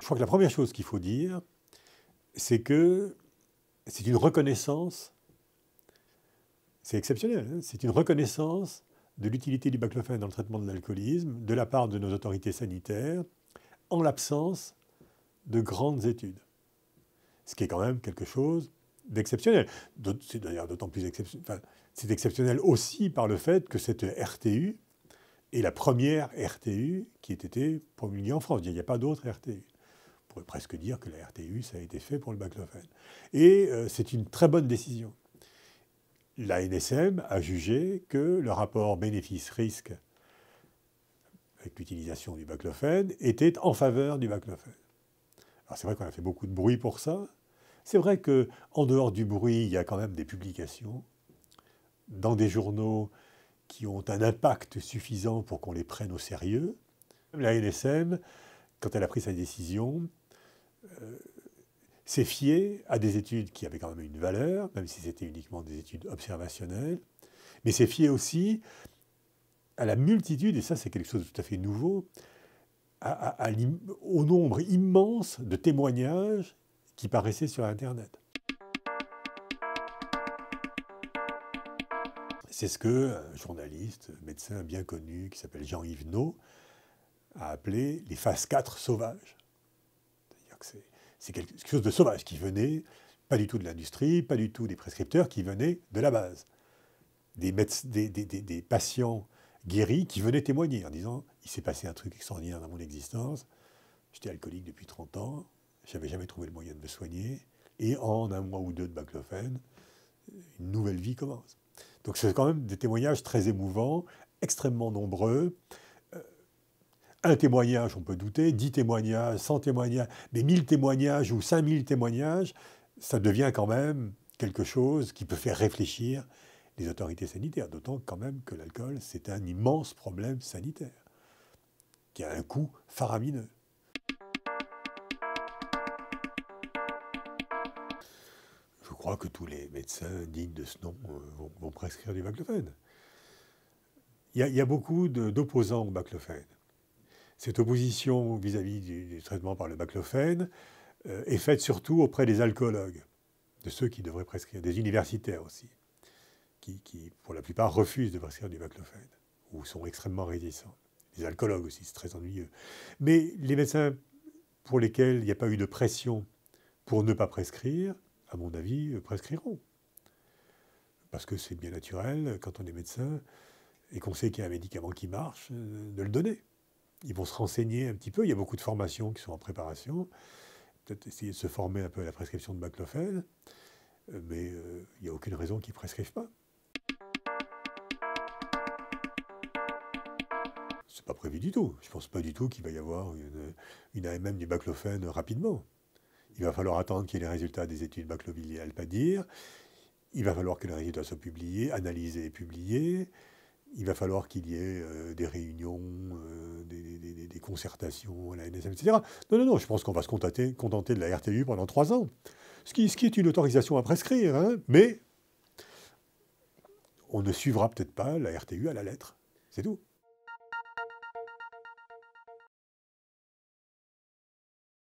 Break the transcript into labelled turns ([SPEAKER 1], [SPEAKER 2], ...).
[SPEAKER 1] crois que la première chose qu'il faut dire, c'est que c'est une reconnaissance, c'est exceptionnel, hein, c'est une reconnaissance de l'utilité du baclofen dans le traitement de l'alcoolisme de la part de nos autorités sanitaires en l'absence de grandes études. Ce qui est quand même quelque chose d'exceptionnel. C'est d'ailleurs d'autant plus exceptionnel. Enfin, c'est exceptionnel aussi par le fait que cette RTU est la première RTU qui ait été promulguée en France. Il n'y a pas d'autre RTU. On pourrait presque dire que la RTU, ça a été fait pour le baclofen. Et c'est une très bonne décision. L'ANSM a jugé que le rapport bénéfice-risque avec l'utilisation du baclofen était en faveur du baclofen. Alors c'est vrai qu'on a fait beaucoup de bruit pour ça. C'est vrai qu'en dehors du bruit, il y a quand même des publications dans des journaux qui ont un impact suffisant pour qu'on les prenne au sérieux. La NSM, quand elle a pris sa décision, s'est fiée à des études qui avaient quand même une valeur, même si c'était uniquement des études observationnelles, mais s'est fiée aussi à la multitude, et ça c'est quelque chose de tout à fait nouveau, au nombre immense de témoignages qui paraissaient sur Internet. C'est ce qu'un journaliste, médecin bien connu, qui s'appelle Jean-Yves Naud, a appelé les phases 4 sauvages. C'est-à-dire que c'est quelque chose de sauvage qui venait, pas du tout de l'industrie, pas du tout des prescripteurs, qui venait de la base. Des patients guéris qui venaient témoigner en disant « Il s'est passé un truc extraordinaire dans mon existence, j'étais alcoolique depuis 30 ans, j'avais jamais trouvé le moyen de me soigner, et en un mois ou deux de baclofen, une nouvelle vie commence. » Donc c'est quand même des témoignages très émouvants, extrêmement nombreux. Un témoignage, on peut douter, 10 témoignages, 100 témoignages, mais 1000 témoignages ou 5000 témoignages, ça devient quand même quelque chose qui peut faire réfléchir les autorités sanitaires. D'autant quand même que l'alcool, c'est un immense problème sanitaire, qui a un coût faramineux. Je crois que tous les médecins dignes de ce nom vont prescrire du baclofen. Il y a beaucoup d'opposants au baclofen. Cette opposition vis-à-vis du traitement par le baclofen est faite surtout auprès des alcoologues, de ceux qui devraient prescrire, des universitaires aussi, qui pour la plupart refusent de prescrire du baclofen, ou sont extrêmement réticents. Les alcoologues aussi, c'est très ennuyeux. Mais les médecins pour lesquels il n'y a pas eu de pression pour ne pas prescrire, à mon avis, prescriront. Parce que c'est bien naturel, quand on est médecin, et qu'on sait qu'il y a un médicament qui marche, de le donner. Ils vont se renseigner un petit peu, il y a beaucoup de formations qui sont en préparation, peut-être essayer de se former un peu à la prescription de baclofen, mais il n'y a aucune raison qu'ils ne prescrivent pas. C'est pas prévu du tout. Je ne pense pas du tout qu'il va y avoir une AMM du baclofen rapidement. Il va falloir attendre qu'il y ait les résultats des études Bacloville et Alpadir. Il va falloir que les résultats soient publiés, analysés et publiés. Il va falloir qu'il y ait des réunions, des concertations à la NSM, etc. Non, je pense qu'on va se contenter de la RTU pendant 3 ans. Ce qui est une autorisation à prescrire, hein, mais on ne suivra peut-être pas la RTU à la lettre. C'est tout.